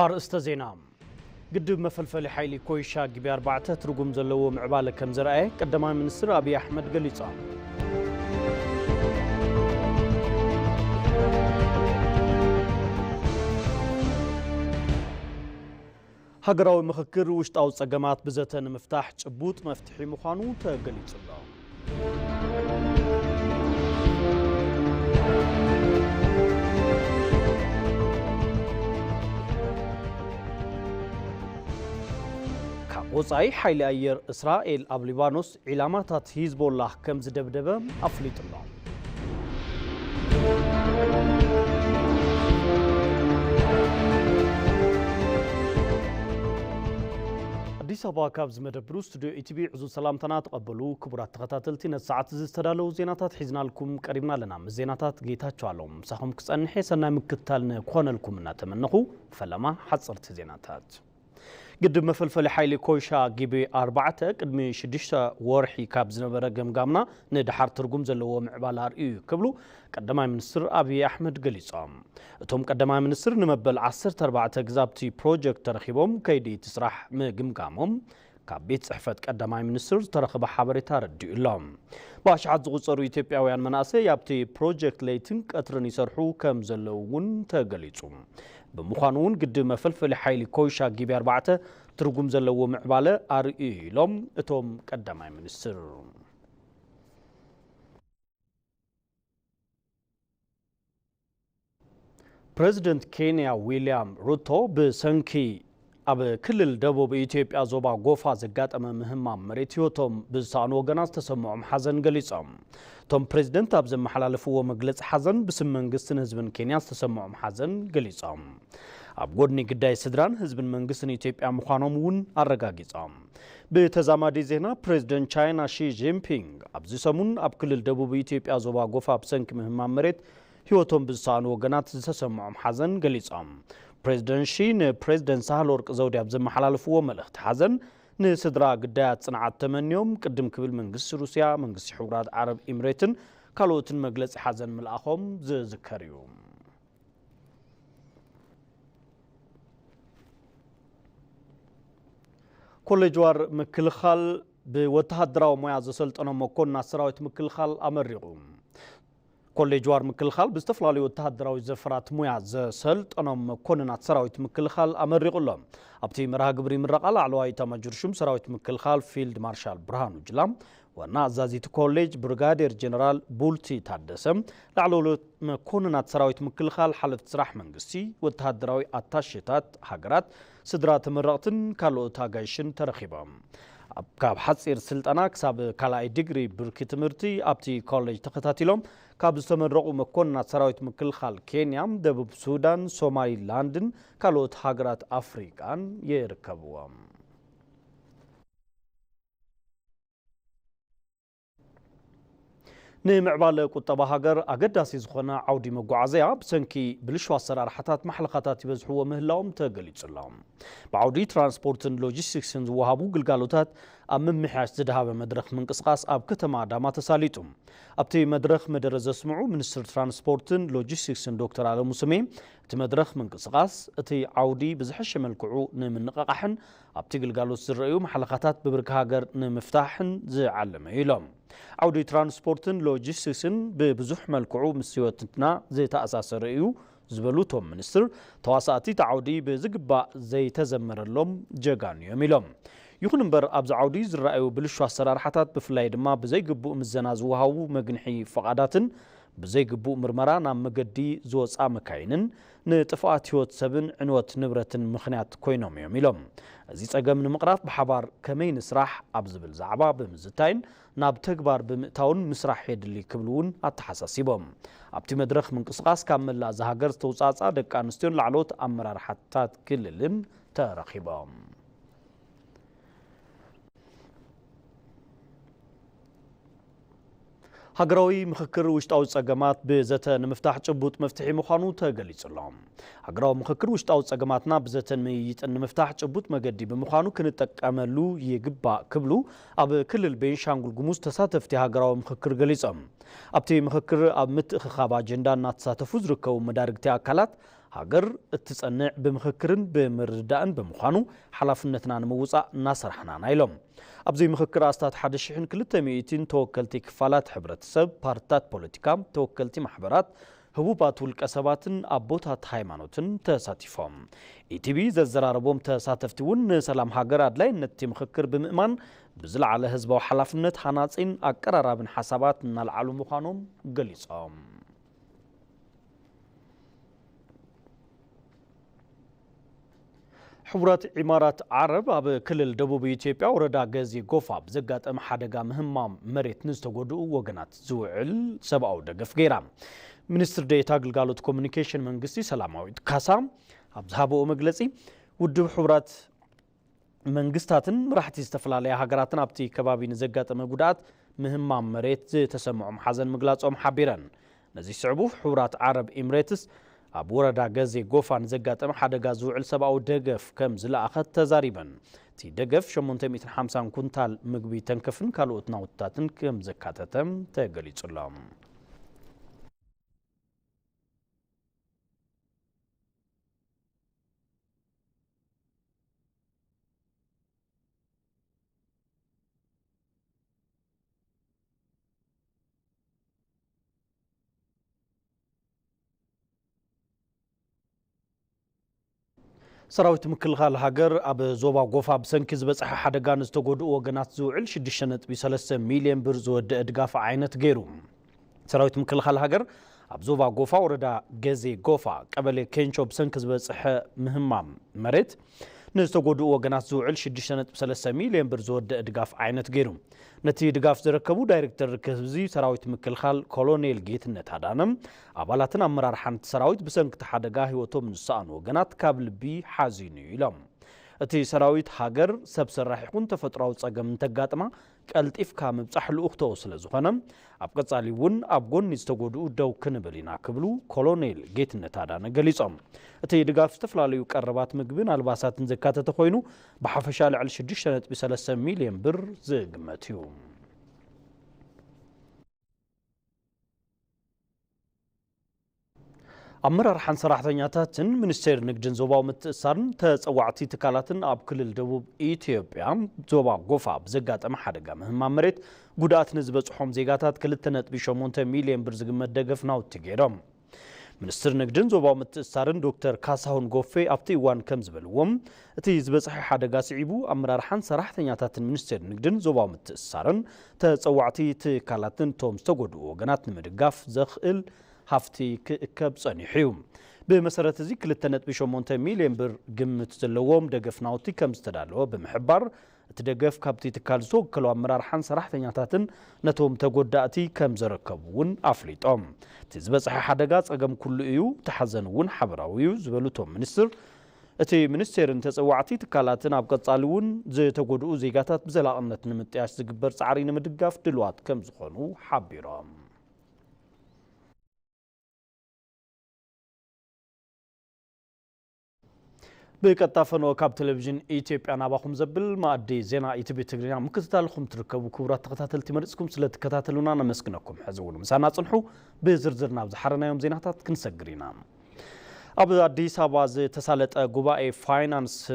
أرسط زينام قدب مفلفل حيلي كويشا جبي 4 ترجم زلوا معبالة كم زرعه قدما منستر أبي أحمد قليصان هجراوي مخكر وشت أو صجمات بزتن مفتاح تبوت مفتحي مخانو تقليص الله وصاي حيل أير إسرائيل أب ليبانوس علامات حزب الله كم زدبدبة أفليت الله أديس أبا كابز مدبرو استوديو إتبي عزو سلام تنات قبلو كبرات تغتاتلتين الساعات زستدالو زيناتات حزنا لكم قريبنا لنا زيناتات جيتات شوالهم ساهم كسان حيسنا مكتالنا كون لكم نتمنخو فلما حصرت زيناتات قدم مفلفل حيلي كويشا جيبي 4 قدمي 6 ورحي كابز نبره قمقامنا ندحر ترجم زلوا معبالار إيو كبلو قدماي منستر أبي أحمد قليصام توم قدماي منستر نمبل 14 قزابتي بروجكت ترخيبهم كيدي تسرح مقمقامهم كابيت صحفت قدماي منستر ترخب حبريتا ردي اللهم باش عاد زغصرو إثيوبياويان مناسي يابتي بروجكت ليتن قطرن يسرحو كم زلوون تقليصوم بمخانون قدم مفلفل حيلي كويشا جيبي 4 ترجم زلوا معبالة أرئي لهم اتوم قدماي منستر بريزيدنت كينيا ويليام روتو بسنكي أب كل الدبوب إثيوبيا زوبا غوفا زقات أما مهمة مريتيوتهم بسانو غناس تسمعهم حزن قليصهم توم بريزيدنت أبزم محلالفو مجلس حزن بسم منقسن هزبن كينيا تسمعهم حزن قليصهم أبغودني قداي سدران هزبن منقسن إثيوبيا مخانهم ون أرقاقيصهم بتزامادي زينا بريزيدنت تشاينا شي جينبينغ أبزي سمون أب كل الدبوب إثيوبيا زوبا غوفا بسنك مهمة مريت هيوتهم بسانو غنات تسمعهم حزن قليصهم بريزيدنت شين بريزيدنت سهلورق زودي أبزم محلالفو ملخت حزن نسدرا قدايات صنعات تمنيوم قدم كبل منقس روسيا منقس حورات عرب إمريتن كالوتن مجلس حزن ملأخهم ذكريوم كل جوار مكلخال بوتهدراو مويا زسلطنو مكوننا سراويت مكلخال أمريقوم كل جوار مكلخال باستفلالي وتهدراوي زفرات مويا زسلط أنا مكوننا سراويت مكلخال أمريق لهم أبتي مرها قبري مرقال علواي تمجرشم سراويت مكلخال فيلد مارشال برهانو جلام وانا زازيت كوليج برغادير جنرال بولتي تادسم لعلولو مكوننا سراويت مكلخال حلفت سراح منقسي وتهدراوي أتاشيتات حقرات سدرات مرقتن كالو تاقايشن ترخيبهم كاب حصير سلطنا كساب كالاي ديغري بركي تمرتي ابتي كوليج تخاتاتيلوم كاب استمرقوا مكوننا سراويت مكلخال كينيام دبوب سودان سومالي لاندن كالوت هاجرات افريكان يركبوهم نمعبال قطبة هاجر أقداسي زخنا عودي مقعزيا بسنكي بلشوا السرار حتات محلقاتات يبزحوا مهلاهم تقليد سلام بعودي ترانسبورتن لوجيستيكسن وهابو قلقالوتات أمم محاش زدها بمدرخ من قسقاس أب كتما دامات ساليتم أبتي مدرخ مدرز اسمعو منستر ترانسبورتن لوجيستيكسن دكتور على مسمي تمدرخ من قسقاس اتي عودي بزحش ملكعو نمن نقاقحن أبتي قلقالوت زرعيو محلقاتات ببرك هاجر نمفتاحن زي علم إيلام عودي ترانسبورتن لوجيستيكسن ببزح ملكعو مسيوتنا زي تأساس رئيو زبلوتهم منستر تواساتي تعودي بزقبا زي تزمر اللوم جاقان يوميلوم يخون نبر أبز عودي زرعيو بلشوا السرار حتات بفلايد ما بزي قبو مزناز وهاو مقنحي فقاداتن بزي قبو مرمرانا مقدي زوز آمكاينن نتفاات هوت سبن عنوات نبرة مخنيات كوينوم يوميلوم زي تقام نمقراف بحبار كمين سراح أبز بالزعبا بمزتاين ناب تكبار بمئتاون مسرح يد اللي كبلون التحساسيبهم أبتي مدرخ من قسقاس كامل لا زهاجر توصاصا دك أنستيون لعلوت أمرار حتات كللن ترخيبهم هجراوي مخكر وشتاو صقمات بزته نمفتاح چبوت مفتحي مخانو تقليص اللهم هجراو مخكر وشتاو صقماتنا بزته ميت نمفتاح چبوت مقدي بمخانو كنتقاملو يغبا كبلو اب كل البنشانغول غموس تساتفتي هجراو مخكر قليصم ابتي مخكر اب متخخاب اجندا ناتساتفو زركو مدارغتي اكالات ሃገር እትጸንዕ ብምኽክርን ብምርዳእን ብምዃኑ ሓላፍነትና ንምውፃእ እናሰርሕናና ኢሎም ኣብዚ ምኽክር ኣስታት 1200 ተወከልቲ ክፋላት ሕብረተሰብ ፓርቲታት ፖለቲካ ተወከልቲ ማሕበራት ህቡባት ውልቀ ሰባትን ኣቦታት ሃይማኖትን ተሳቲፎም ኢቲቪ ዘዘራረቦም ተሳተፍቲ እውን ንሰላም ሃገር ኣድላይነት ምኽክር ብምእማን ብዝለዓለ ህዝባዊ ሓላፍነት ሓናጺን ኣቀራራብን ሓሳባት እናልዓሉ ምዃኖም ገሊጾም حبرات عمارات عرب ኣብ ክልል ደቡብ ኢትዮጵያ ወረዳ ገዚ ጎፋ ብዘጋጠመ ሓደጋ ምህማም መሬት ንዝተጎድኡ ወገናት ዝውዕል ሰብኣዊ ደገፍ ገይራ ሚኒስትር ዴኤታ ግልጋሎት ኮሙኒኬሽን መንግስቲ ሰላማዊት ካሳ ኣብ ዝሃበኦ መግለጺ ውድብ ሕቡራት መንግስታትን መራሕቲ ዝተፈላለያ ሃገራትን ኣብቲ ከባቢ ንዘጋጠመ ጉድኣት ምህማም መሬት ዝተሰምዖም ሓዘን ምግላጾም ሓቢረን ነዚ ስዕቡ ሕቡራት ዓረብ ኤሚሬትስ ኣብ ወረዳ ገዜ ጎፋን ዘጋጠመ ሓደጋ ዝውዕል ሰብኣዊ ደገፍ ከም ዝለኣኸት ተዛሪበን እቲ ደገፍ 850 ኩንታል ምግቢ ተንከፍን ካልኦት ናውትታትን ከም ዘካተተም ተገሊጹሎም ሰራዊት ምክልኻል ሃገር ኣብ ዞባ ጎፋ ብሰንኪ ዝበፅሐ ሓደጋ ንዝተጎድኡ ወገናት ዝውዕል 6.3 ሚልዮን ብር ዝወድአ ድጋፍ ዓይነት ገይሩ ሰራዊት ምክልኻል ሃገር ኣብ ዞባ ጎፋ ወረዳ ገዜ ጎፋ ቀበሌ ኬንቾ ብሰንኪ ዝበፅሐ ምህማም መሬት ንዝተጎድኡ ወገናት ዝውዕል 6.3 ሚልዮን ብር ዝወድአ ድጋፍ ዓይነት ገይሩ ነቲ ድጋፍ ዝረከቡ ዳይሬክተር ርክብዚ ሰራዊት ምክልኻል ኮሎኔል ጌትነት ኣዳነም ኣባላትን ኣመራርሓን ሰራዊት ብሰንኪ ሓደጋ ህይወቶም ንዝሰኣኑ ወገናት ካብ ልቢ ሓዚኑ ኢሎም እቲ ሰራዊት ሃገር ሰብ ሰራሕ ይኹን ተፈጥሯዊ ፀገም እንተጋጥማ ቀልጢፍካ ምብፃሕ ልኡኽቶ ስለ ዝኾነ ኣብ ቀጻሊ እውን ኣብ ጎኒ ዝተጎድኡ ደው ክንብል ኢና ክብሉ ኮሎኔል ጌትነት ኣዳነ ገሊጾም እቲ ድጋፍ ዝተፈላለዩ ቀረባት ምግብን ኣልባሳትን ዘካተተ ኮይኑ ብሓፈሻ ልዕሊ 6.3 ሚልዮን ብር ዝግመት እዩ ኣመራርሓን ሰራሕተኛታትን ሚኒስቴር ንግድን ዞባዊ ምትእስሳርን ተፀዋዕቲ ትካላትን ኣብ ክልል ደቡብ ኢትዮጵያ ዞባ ጎፋ ብዘጋጠመ ሓደጋ ምህማም መሬት ጉድኣት ንዝበፅሖም ዜጋታት 2.8 ሚልዮን ብር ዝግመት ደገፍ ናውቲ ገይሮም ሚኒስትር ንግድን ዞባዊ ምትእስሳርን ዶክተር ካሳሁን ጎፌ ኣብቲ እዋን ከም ዝበልዎም እቲ ዝበፅሐ ሓደጋ ስዒቡ ኣመራርሓን ሰራሕተኛታትን ሚኒስቴር ንግድን ዞባዊ ምትእስሳርን ተፀዋዕቲ ትካላትን ቶም ዝተጎድኡ ወገናት ንምድጋፍ ዘኽእል ሃፍቲ ክእከብ ጸኒሑ እዩ ብመሰረት እዚ 2.8 ሚልዮን ብር ግምት ዘለዎም ደገፍ ናውቲ ከም ዝተዳለወ ብምሕባር እቲ ደገፍ ካብቲ ትካል ዝተወከሉ ኣመራርሓን ሰራሕተኛታትን ነቶም ተጎዳእቲ ከም ዘረከቡ እውን ኣፍሊጦም እቲ ዝበፅሐ ሓደጋ ፀገም ኩሉ እዩ ተሓዘን እውን ሓበራዊ እዩ ዝበሉቶም ሚኒስትር እቲ ሚኒስቴርን ተፀዋዕቲ ትካላትን ኣብ ቀጻሊ እውን ዝተጎድኡ ዜጋታት ብዘላቕነት ንምጥያሽ ዝግበር ፃዕሪ ንምድጋፍ ድልዋት ከም ዝኾኑ ሓቢሮም بكتافنو كاب تلفزيون إثيوبيا ناباكم زبل ما أدي زينا إتبي تقرينا مكتتالكم تركبوا كبرات تقتاتل تمرسكم سلت كتاتلونا نمسكنكم حزون مسانا تصنحو بزرزرنا بزحرنا يوم زيناتات كنسجرينا أبو أديس أباز تسالت قبائي فاينانس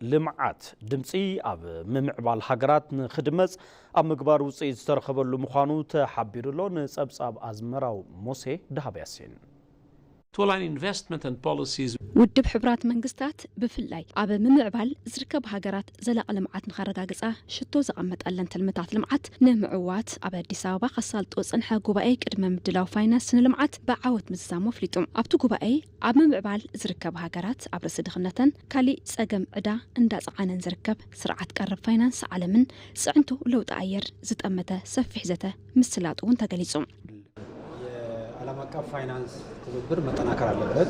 لمعات دمسي أب ممعبال حقرات خدمت أم مقبار وصي ترخبر لمخانو تحبير له نسبس أب أزمراو موسي دهب ياسين ውድብ ሕቡራት መንግስታት ብፍላይ ኣብ ምምዕባል ዝርከብ ሃገራት ዘላቂ ልምዓት ንኸረጋግጻ ሽቶ ዘቐመጠለን ትልምታት ልምዓት ንምዕዋት ኣብ ኣዲስ ኣበባ ከሳልጦ ጽንሐ ጉባኤ ቅድመ ምድላው ፋይናንስ ንልምዓት ብዓወት ምዝዛሞ ኣፍሊጡ ኣብቲ ጉባኤ ኣብ ምምዕባል ዝርከብ ሃገራት ኣብ ርእሲ ድኽነተን ካሊእ ፀገም ዕዳ እንዳፀዓነን ዝርከብ ስርዓት ቀረብ ፋይናንስ ዓለምን ጽዕንቶ ለውጢ ኣየር ዝጠመተ ሰፊሕ ዘተ ምስላጡ እውን ተገሊጹ ዓለም አቀፍ ፋይናንስ ትብብር መጠናከር አለበት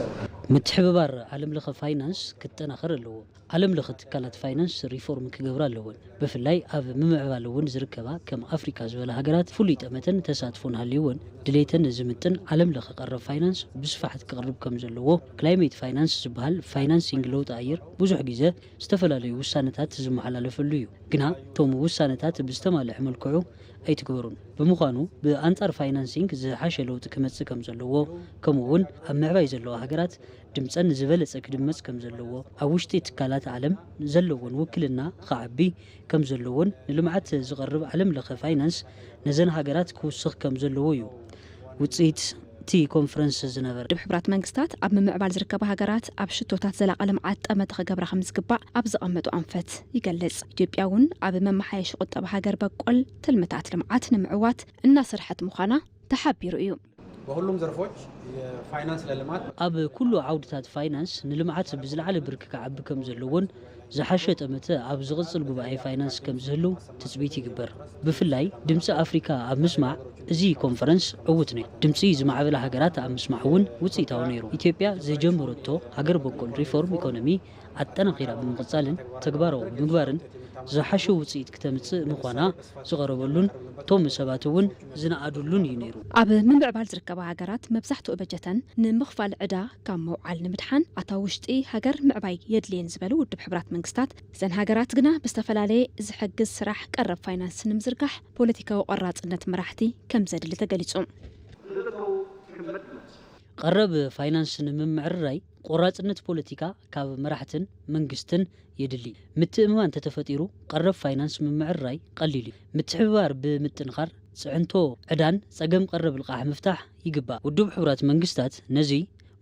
متحببار عالم لخ فاينانس كتناخر اللو عالم لخ تكالات فاينانس ريفورم كجبرا اللون بفلاي أب ممعبا لون زركبا كم أفريقيا زولا هجرات فليت أمتن تساتفون هاليون دليتن زمتن عالم لخ قرب فاينانس بصفحة كقرب كم زلوه كلايميت فاينانس زبهال فاينانسينج لو تغير بوزح جيزة استفلا لي وسانتات زم على لفليو جنا توم وسانتات بيستمال عمل كعو أي تكبرون بمخانو بأنتر فاينانسينج زحاش لو تكمت كم زلوه كمون معبا يزلوه هجرات ድምፀን ዝበለጸ ክድመጽ ከም ዘለዎ ኣብ ውሽጢ ትካላት ዓለም ዘለዎን ውክልና ከዓቢ ከም ዘለዎን ንልምዓት ዝቐርብ ዓለም ለኸ ፋይናንስ ነዘን ሃገራት ክውስኽ ከም ዘለዎ እዩ ውጽኢት እቲ ኮንፈረንስ ዝነበረ። ድብ ሕብራት መንግስታት ኣብ ምምዕባል ዝርከባ ሃገራት ኣብ ሽቶታት ዘላቐ ልምዓት ጠመተ ክገብራ ከም ዝግባእ ኣብ ዘቐመጡ ኣንፈት ይገልጽ። ኢትዮጵያ እውን ኣብ መማሓየሺ ቁጠባ ሃገር በቆል ትልምታት ልምዓት ንምዕዋት እናሰርሐት ምዃና ተሓቢሩ እዩ። በሁሉም ዘርፎች የፋይናንስ ለልማት ኣብ ኩሉ ዓውድታት ፋይናንስ ንልምዓት ብዝለዓለ ብርኪ ክዓቢ ከም ዘለዎን ዝሓሸ ጠመተ ኣብ ዝቕጽል ጉባኤ ፋይናንስ ከም ዝህሉ ትጽቢት ይግበር። ብፍላይ ድምፂ ኣፍሪካ ኣብ ምስማዕ እዚ ኮንፈረንስ ዕውት ነይሩ። ድምፂ ዝማዕበላ ሃገራት ኣብ ምስማዕ እውን ውፅኢታዊ ነይሩ። ኢትዮጵያ ዘጀመረቶ ሃገር በቆል ሪፎርም ኢኮኖሚ ኣጠናኺራ ብምቕጻልን ተግባራዊ ብምግባርን ዝሓሸ ውፅኢት ክተምጽእ ምዃና ዝቐረበሉን እቶም ሰባት እውን ዝነኣዱሉን እዩ ነይሩ። ኣብ ምምዕባል ዝርከባ ሃገራት መብዛሕትኡ በጀተን ንምኽፋል ዕዳ ካብ መውዓል ንምድሓን ኣታዊ ውሽጢ ሃገር ምዕባይ የድልየን ዝበሉ ውድብ ሕብራት መንግስታት እዘን ሃገራት ግና ብዝተፈላለየ ዝሕግዝ ስራሕ ቀረብ ፋይናንስ ንምዝርጋሕ ፖለቲካዊ ቆራጽነት መራሕቲ ከም ዘድሊ ተገሊጹ። ቀረብ ፋይናንስ ንምምዕርራይ ቆራጽነት ፖለቲካ ካብ መራሕትን መንግስትን የድሊ። ምትእምማን ተተፈጢሩ ቀረብ ፋይናንስ ምምዕርራይ ቀሊል እዩ። ምትሕብባር ብምጥንኻር ጽዕንቶ ዕዳን ጸገም ቀረብ ልቃሕ ምፍታሕ ይግባእ። ውድብ ሕብራት መንግስታት ነዚ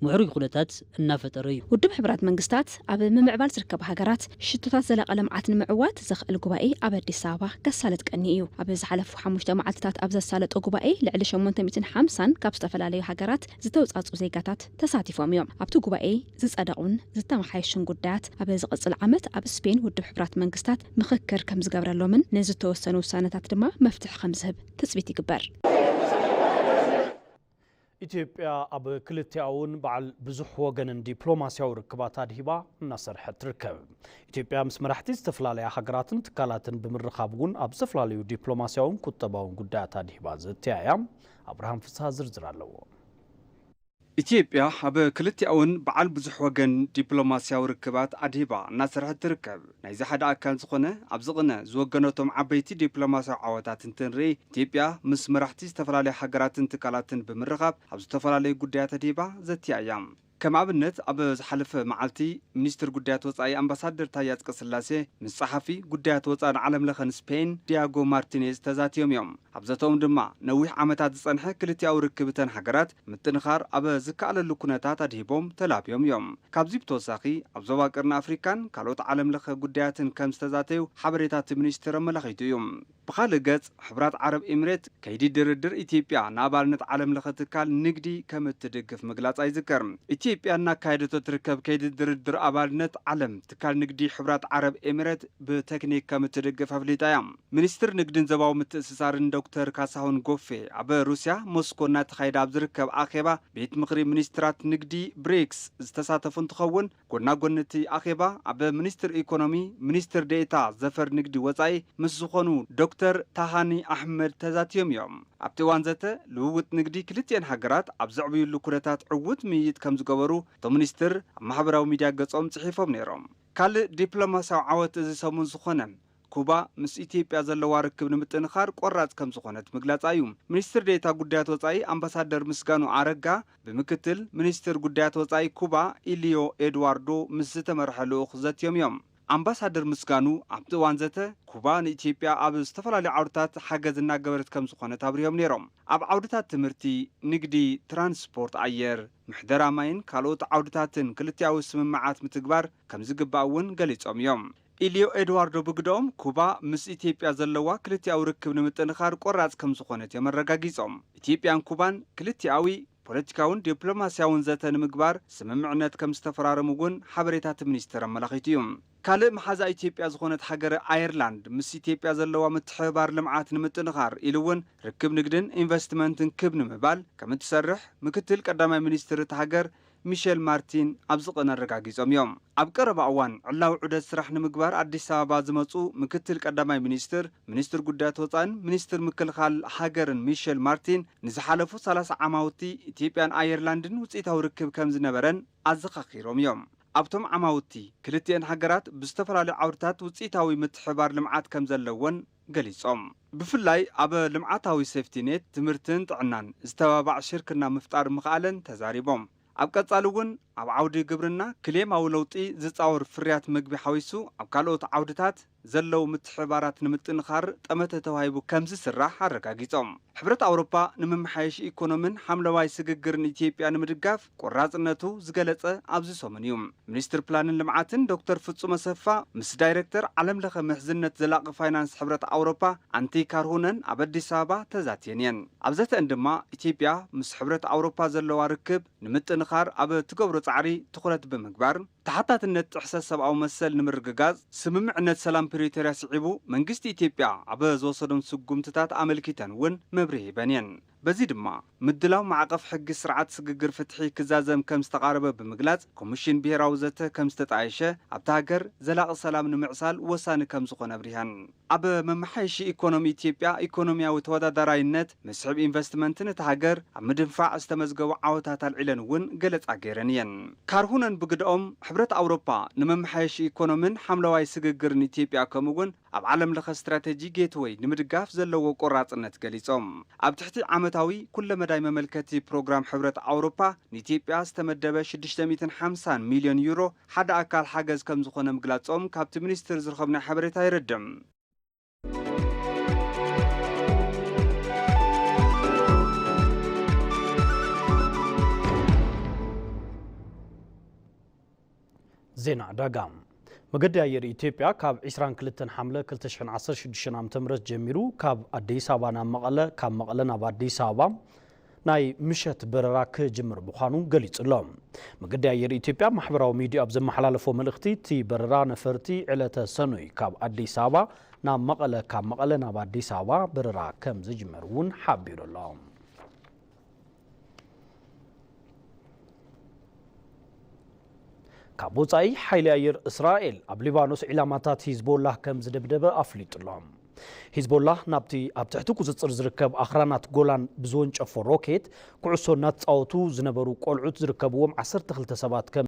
ምዕሩይ ኩነታት እናፈጠረ እዩ። ውድብ ሕብራት መንግስታት ኣብ ምምዕባል ዝርከባ ሃገራት ሽቶታት ዘላቐ ልምዓት ንምዕዋት ዘኽእል ጉባኤ ኣብ ኣዲስ ኣበባ ከሳለጥ ቀኒ እዩ። ኣብ ዝሓለፉ 5 መዓልትታት ኣብ ዘሳለጦ ጉባኤ ልዕሊ 850 ካብ ዝተፈላለዩ ሃገራት ዝተውጻጹ ዜጋታት ተሳቲፎም እዮም። ኣብቲ ጉባኤ ዝጸደቑን ዝተመሓየሹን ጉዳያት ኣብ ዝቕጽል ዓመት ኣብ ስፔን ውድብ ሕብራት መንግስታት ምኽክር ከም ዝገብረሎምን ንዝተወሰኑ ውሳነታት ድማ መፍትሒ ከም ዝህብ ትጽቢት ይግበር። ኢትዮጵያ ኣብ ክልቲኣውን በዓል ብዙሕ ወገንን ዲፕሎማስያዊ ርክባት ኣድሂባ እናሰርሐት ትርከብ። ኢትዮጵያ ምስ መራሕቲ ዝተፈላለያ ሃገራትን ትካላትን ብምርኻብ እውን ኣብ ዝተፈላለዩ ዲፕሎማስያውን ቁጠባውን ጉዳያት ኣድሂባ ዘተያያ ኣብርሃም ፍስሓ ዝርዝር ኣለዎ። ኢትዮጵያ ኣብ ክልቲኣውን በዓል ብዙሕ ወገን ዲፕሎማስያዊ ርክባት ኣድሂባ እናሰርሐት ትርከብ። ናይዚ ሓደ ኣካል ዝኾነ ኣብ ዝቕነ ዝወገነቶም ዓበይቲ ዲፕሎማስያዊ ዓወታት እንትንርኢ ኢትዮጵያ ምስ መራሕቲ ዝተፈላለዩ ሃገራትን ትካላትን ብምርኻብ ኣብ ዝተፈላለዩ ጉዳያት ኣድሂባ ዘተያያ። ከም ኣብነት ኣብ ዝሓለፈ መዓልቲ ሚኒስትር ጉዳያት ወፃኢ ኣምባሳደር ታዬ አጽቀሥላሴ ምስ ጸሓፊ ጉዳያት ወፃኢን ዓለም ለኸ ስፔን ዲያጎ ማርቲኔዝ ተዛትዮም እዮም። ኣብዘቶም ድማ ነዊሕ ዓመታት ዝጸንሐ ክልቲኣዊ ርክብተን ሃገራት ምጥንኻር ኣብ ዝከኣለሉ ኩነታት ኣድሂቦም ተላብዮም እዮም። ካብዚ ብተወሳኺ ኣብ ዞባ ቀርኒ ኣፍሪካን ካልኦት ዓለም ለኸ ጉዳያትን ከም ዝተዛተዩ ሓበሬታት ሚኒስትር ኣመላኺቱ እዩ። ብኻልእ ገጽ ሕብራት ዓረብ ኤሚሬት ከይዲ ድርድር ኢትዮጵያ ንኣባልነት ዓለም ለኸ ትካል ንግዲ ከም እትድግፍ ምግላጻ ይዝከር። ኢትዮጵያ እናካየደቶ ትርከብ ከይዲ ድርድር ኣባልነት ዓለም ትካል ንግዲ ሕብራት ዓረብ ኤሚሬት ብቴክኒክ ከም እትድግፍ ኣፍሊጣ እያ። ሚኒስትር ንግድን ዞባዊ ምትእስሳርን ዶክተር ካሳሁን ጎፌ ኣብ ሩስያ ሞስኮ እናተኻየደ ኣብ ዝርከብ ኣኼባ ቤት ምኽሪ ሚኒስትራት ንግዲ ብሪክስ ዝተሳተፉ እንትኸውን ጎና ጎኒ እቲ ኣኼባ ኣብ ሚኒስትር ኢኮኖሚ ሚኒስትር ዴኤታ ዘፈር ንግዲ ወፃኢ ምስ ዝኾኑ ዶክተር ታሃኒ ኣሕመድ ተዛትዮም እዮም። ኣብቲ እዋን ዘተ ልውውጥ ንግዲ ክልቲአን ሃገራት ኣብ ዘዕብዩሉ ኩነታት ዕውት ምይይጥ ከም ዝገበሩ እቶም ሚኒስትር ኣብ ማሕበራዊ ሚድያ ገጾም ጽሒፎም ነይሮም። ካልእ ዲፕሎማስያዊ ዓወት እዚ ሰሙን ዝኾነ ኩባ ምስ ኢትዮጵያ ዘለዋ ርክብ ንምጥንኻር ቆራጽ ከም ዝኾነት ምግላጻ እዩ። ሚኒስትር ዴኤታ ጉዳያት ወፃኢ ኣምባሳደር ምስጋኑ ኣረጋ ብምክትል ሚኒስትር ጉዳያት ወፃኢ ኩባ ኢልዮ ኤድዋርዶ ምስ ዝተመርሐ ልኡኽ ዘትዮም እዮም። ኣምባሳደር ምስጋኑ ኣብቲ እዋን ዘተ ኩባ ንኢትዮጵያ ኣብ ዝተፈላለዩ ዓውድታት ሓገዝ እናገበረት ከም ዝኾነት ኣብርዮም ነይሮም። ኣብ ዓውድታት ትምህርቲ፣ ንግዲ፣ ትራንስፖርት ኣየር፣ ምሕደራ ማይን ካልኦት ዓውድታትን ክልቲኣዊ ስምምዓት ምትግባር ከም ዝግባእ እውን ገሊጾም እዮም። ኢልዮ ኤድዋርዶ ብግዶም ኩባ ምስ ኢትዮጵያ ዘለዋ ክልቲኣዊ ርክብ ንምጥንኻር ቆራጽ ከም ዝኾነት እዮም ኣረጋጊጾም። ኢትዮጵያን ኩባን ክልቲኣዊ ፖለቲካውን ዲፕሎማስያውን ዘተ ንምግባር ስምምዕነት ከም ዝተፈራረሙ እውን ሓበሬታት ሚኒስትር ኣመላኺቱ እዩ። ካልእ መሓዛ ኢትዮጵያ ዝኾነት ሃገር ኣየርላንድ ምስ ኢትዮጵያ ዘለዋ ምትሕብባር ልምዓት ንምጥንኻር ኢሉ እውን ርክብ ንግድን ኢንቨስትመንትን ክብ ንምባል ከም እትሰርሕ ምክትል ቀዳማይ ሚኒስትር እቲ ሃገር ሚሼል ማርቲን ኣብ ዝቕነ ኣረጋጊጾም እዮም። ኣብ ቀረባ እዋን ዕላዊ ዑደት ስራሕ ንምግባር ኣዲስ ኣበባ ዝመፁ ምክትል ቀዳማይ ሚኒስትር ጉዳያት ወፃኢን ሚኒስትር ምክልኻል ሃገርን ሚሼል ማርቲን ንዝሓለፉ 30 ዓማውቲ ኢትዮጵያን ኣየርላንድን ውፅኢታዊ ርክብ ከም ዝነበረን ኣዘኻኺሮም እዮም። ኣብቶም ዓማውቲ ክልቲአን ሃገራት ብዝተፈላለዩ ዓውድታት ውፅኢታዊ ምትሕብባር ልምዓት ከም ዘለወን ገሊጾም። ብፍላይ ኣብ ልምዓታዊ ሴፍቲኔት ትምህርትን ጥዕናን ዝተባባዕ ሽርክና ምፍጣር ምኽኣለን ተዛሪቦም። ኣብ ቀጻሊ እውን ኣብ ዓውዲ ግብርና ክሌማዊ ለውጢ ዝፃወር ፍርያት ምግቢ ሓዊሱ ኣብ ካልኦት ዓውድታት ዘለው ምትሕባራት ንምጥንኻር ጠመተ ተዋሂቡ ከም ዝስራሕ ኣረጋጊጾም ሕብረት ኣውሮፓ ንምምሓየሽ ኢኮኖሚን ሓምለዋይ ስግግርን ኢትዮጵያ ንምድጋፍ ቆራጽነቱ ዝገለጸ ኣብዚ ሰሙን እዩ ሚኒስትር ፕላንን ልምዓትን ዶክተር ፍጹም ኣሰፋ ምስ ዳይሬክተር ዓለምለኸ ምሕዝነት ዘላቂ ፋይናንስ ሕብረት ኣውሮፓ ኣንቲ ካርሁነን ኣብ ኣዲስ ኣበባ ተዛትየን እየን ኣብ ዘተአን ድማ ኢትዮጵያ ምስ ሕብረት ኣውሮፓ ዘለዋ ርክብ ንምጥንኻር ኣብ ትገብሮ ጻዕሪ ትኹረት ብምግባር ተሓታትነት ጥሕሰት ሰብኣዊ መሰል ንምርግጋጽ ስምምዕነት ሰላም ፕሪቶሪያ ስዒቡ መንግስቲ ኢትዮጵያ ኣብ ዝወሰዶም ስጉምትታት ኣመልኪተን እውን መብርሂ ሂበን እየን በዚ ድማ ምድላው ማዕቀፍ ሕጊ ስርዓት ስግግር ፍትሒ ክዛዘም ከም ዝተቃረበ ብምግላጽ ኮሚሽን ብሄራዊ ዘተ ከም ዝተጣየሸ ኣብታ ሃገር ዘላቂ ሰላም ንምዕሳል ወሳኒ ከም ዝኾነ ብሪሃን ኣብ መማሓየሺ ኢኮኖሚ ኢትዮጵያ ኢኮኖሚያዊ ተወዳዳራይነት መስሕብ ኢንቨስትመንትን እቲ ሃገር ኣብ ምድንፋዕ ዝተመዝገቡ ዓወታት ኣልዒለን እውን ገለጻ ገይረን እየን ካርሁነን ብግድኦም ሕብረት ኣውሮፓ ንመማሓየሺ ኢኮኖሚን ሓምለዋይ ስግግርን ኢትዮጵያ ከምኡውን ኣብ ዓለም ለኸ ስትራቴጂ ጌትወይ ንምድጋፍ ዘለዎ ቆራጽነት ገሊጾም ኣብ ትሕቲ ዓመታዊ ኩለ መዳይ መመልከቲ ፕሮግራም ሕብረት ኣውሮፓ ንኢትዮጵያ ዝተመደበ 650 ሚልዮን ዩሮ ሓደ ኣካል ሓገዝ ከም ዝኾነ ምግላጾም ካብቲ ሚኒስትር ዝረኸብና ሓበሬታ ይረድም ዜና ዕዳጋ መገዲ ኣየር ኢትዮጵያ ካብ 22 ሓምለ 2016 ዓ.ም ጀሚሩ ካብ ኣዲስ ኣበባ ናብ መቐለ ካብ መቐለ ናብ ኣዲስ ኣበባ ናይ ምሸት በረራ ክጅምር ምዃኑ ገሊጹሎም መገዲ ኣየር ኢትዮጵያ ማሕበራዊ ሚድያ ኣብ ዘመሓላለፎ መልእኽቲ እቲ በረራ ነፈርቲ ዕለተ ሰኑይ ካብ ኣዲስ ኣበባ ናብ መቐለ ካብ መቐለ ናብ ኣዲስ ኣበባ በረራ ከም ዝጅመር እውን ሓቢሩሎም ካብ ወፃኢ ሓይሊ ኣየር እስራኤል ኣብ ሊባኖስ ዒላማታት ሂዝቦላህ ከም ዝደብደበ ኣፍሊጡሎም ሂዝቦላህ ናብቲ ኣብ ትሕቲ ቁፅፅር ዝርከብ ኣኽራናት ጎላን ብዝወንጨፎ ሮኬት ኩዕሶ እናተፃወቱ ዝነበሩ ቆልዑት ዝርከብዎም 12 ሰባት ከም